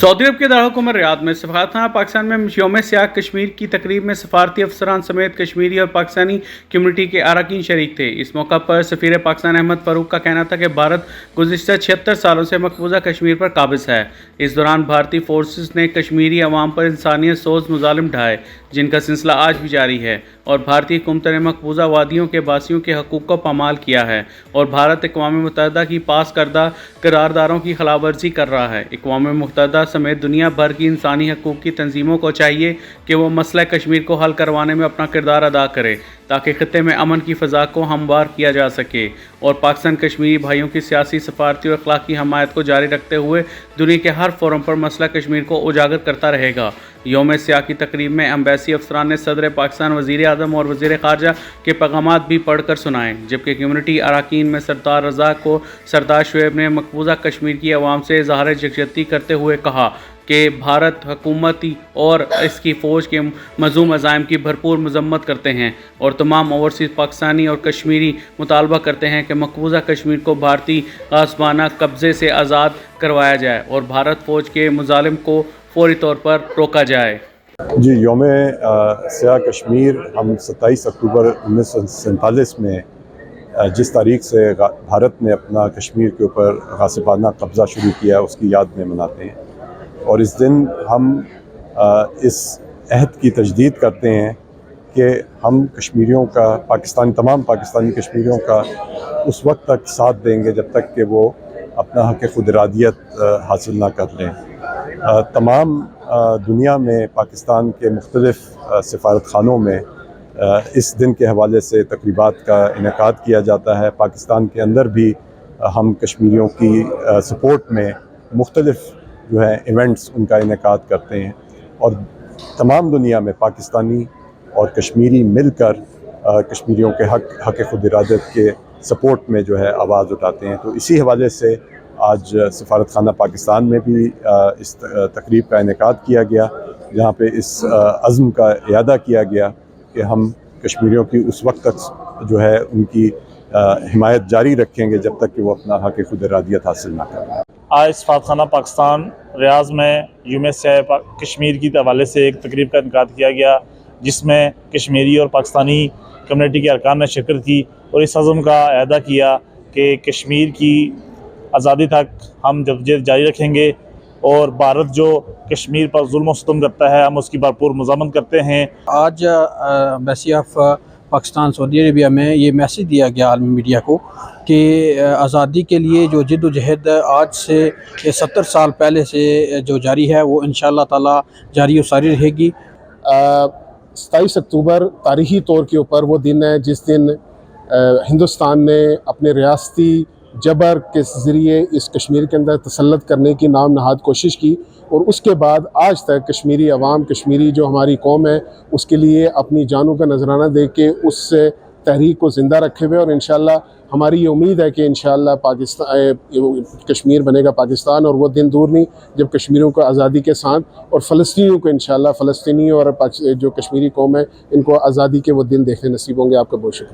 Saudi अरब के दारकूमत Riyadh में सफारतखाना पाकिस्तान में यौम सियाह कश्मीर की तकरीब में सफारती अफसरान समेत कश्मीरी और पाकिस्तानी कम्यूनिटी के अरकान शरीक थे। इस मौका पर सफीर पाकिस्तान अहमद फ़ारूक का कहना था कि भारत गुज़िश्ता 76 सालों से मकबूजा कश्मीर पर काबिज़ है। इस दौरान भारतीय फोर्सेस ने कश्मीरी अवाम पर इंसानियत सोज मुजालिम ढाए, जिनका सिलसिला आज भी जारी है, और भारतीय हुकूमत ने मकबूजा वादियों के बासियों के हकूक़ को पामाल किया है और भारत अक़वाम मुत्तहिदा की पास करदा करारदारों की खिलाफवर्जी कर रहा है। अक़वाम मुत्तहिदा समेत दुनिया भर की इंसानी हकूक़ की तंजीमों को चाहिए कि वो मसला कश्मीर को हल करवाने में अपना किरदार अदा करे, ताकि खित्ते में अमन की फ़ज़ा को हमवार किया जा सके और पाकिस्तान कश्मीरी भाइयों की सियासी, सफारती और अखलाकी हमायत को जारी रखते हुए दुनिया के हर फोरम पर मसला कश्मीर को उजागर करता रहेगा। यौम सियाह की तकरीब में एम्बेसी अफसरान ने सदर पाकिस्तान, वज़ीर आज़म और वज़ीर ख़ारजा के पैगामात भी पढ़ कर सुनाए, जबकि कम्यूनिटी अरकान में सरदार रज़ा को सरदार शुएब ने मकबूजा कश्मीर की आवाम से इज़हार यकजहती करते हुए कहा कि भारत हुकूमती और इसकी फ़ौज के मज़ूम अज़ाइम की भरपूर मज़म्मत करते हैं और तमाम ओवरसीज़ पाकिस्तानी और कश्मीरी मुतालबा करते हैं कि मकबूजा कश्मीर को भारतीय ग़ासबाना कब्ज़े से आज़ाद करवाया जाए और भारत फ़ौज के मुजालिम को फौरी तौर पर रोका जाए। जी, यौम सियाह कश्मीर हम 27 अक्टूबर 1947 में जिस तारीख से भारत ने अपना कश्मीर के ऊपर ग़ासिबाना कब्ज़ा शुरू किया, उसकी याद में मनाते हैं और इस दिन हम इस अहद की तजदीद करते हैं कि हम कश्मीरियों का तमाम पाकिस्तानी कश्मीरियों का उस वक्त तक साथ देंगे जब तक कि वो अपना हक़ खुद इरादियत हासिल ना कर लें। तमाम दुनिया में पाकिस्तान के मुख्तलिफ़ सफारतखानों में इस दिन के हवाले से तकरीबात का इनेकाद किया जाता है। पाकिस्तान के अंदर भी हम कश्मीरियों की सपोर्ट में मुख्तलिफ़ जो है इवेंट्स उनका इनेकाद करते हैं और तमाम दुनिया में पाकिस्तानी और कश्मीरी मिलकर कश्मीरियों के हक़ खुद इरादत के सपोर्ट में जो है आवाज़ उठाते हैं। तो इसी हवाले से आज सफारतखाना पाकिस्तान में भी इस तकरीब का इनेकाद किया गया, जहाँ पे इस अज़्म का इयादा किया गया कि हम कश्मीरियों की उस वक्त तक जो है उनकी हिमायत जारी रखेंगे जब तक कि वो अपना हक़ खुद इरादियत हासिल ना करें। आज सफारतखाना पाकिस्तान रियाज में यौम सियाह कश्मीर की हवाले से एक तकरीब का इनेकाद किया गया, जिसमें कश्मीरी और पाकिस्तानी कम्यूनिटी के अरकान ने शिरकत की और इस अज़्म का इयादा किया कि कश्मीर की आज़ादी तक हम जदोजहद जारी रखेंगे और भारत जो कश्मीर पर जुल्म और सितम करता है, हम उसकी भरपूर मज़म्मत करते हैं। आज embassy of Pakistan Saudi Arabia में ये मैसेज दिया गया आलमी मीडिया को कि आज़ादी के लिए जो जद्दोजहद आज से 70 साल पहले से जो जारी है वो इंशाअल्लाह ताला जारी और सारी रहेगी। 27 अक्टूबर तारीख़ी तौर के ऊपर वो दिन है जिस दिन हिंदुस्तान ने अपने रियासती जबर के ज़रिए इस कश्मीर के अंदर तसल्लुत करने की नाम नहाद कोशिश की और उसके बाद आज तक कश्मीरी अवाम, कश्मीरी जो हमारी कौम है, उसके लिए अपनी जानों का नजराना दे के उस तहरीक को ज़िंदा रखे हुए और इंशाअल्लाह हमारी ये उम्मीद है कि इंशाअल्लाह कश्मीर बनेगा पाकिस्तान और वो दिन दूर नहीं जब कश्मीरियों को आज़ादी के साथ और फ़लस्तीनियों को इंशाअल्लाह फ़लस्तीनी और जो कश्मीरी कौम है इनको आज़ादी के वो दिन देखने नसीब होंगे। आपका बहुत शुक्रिया।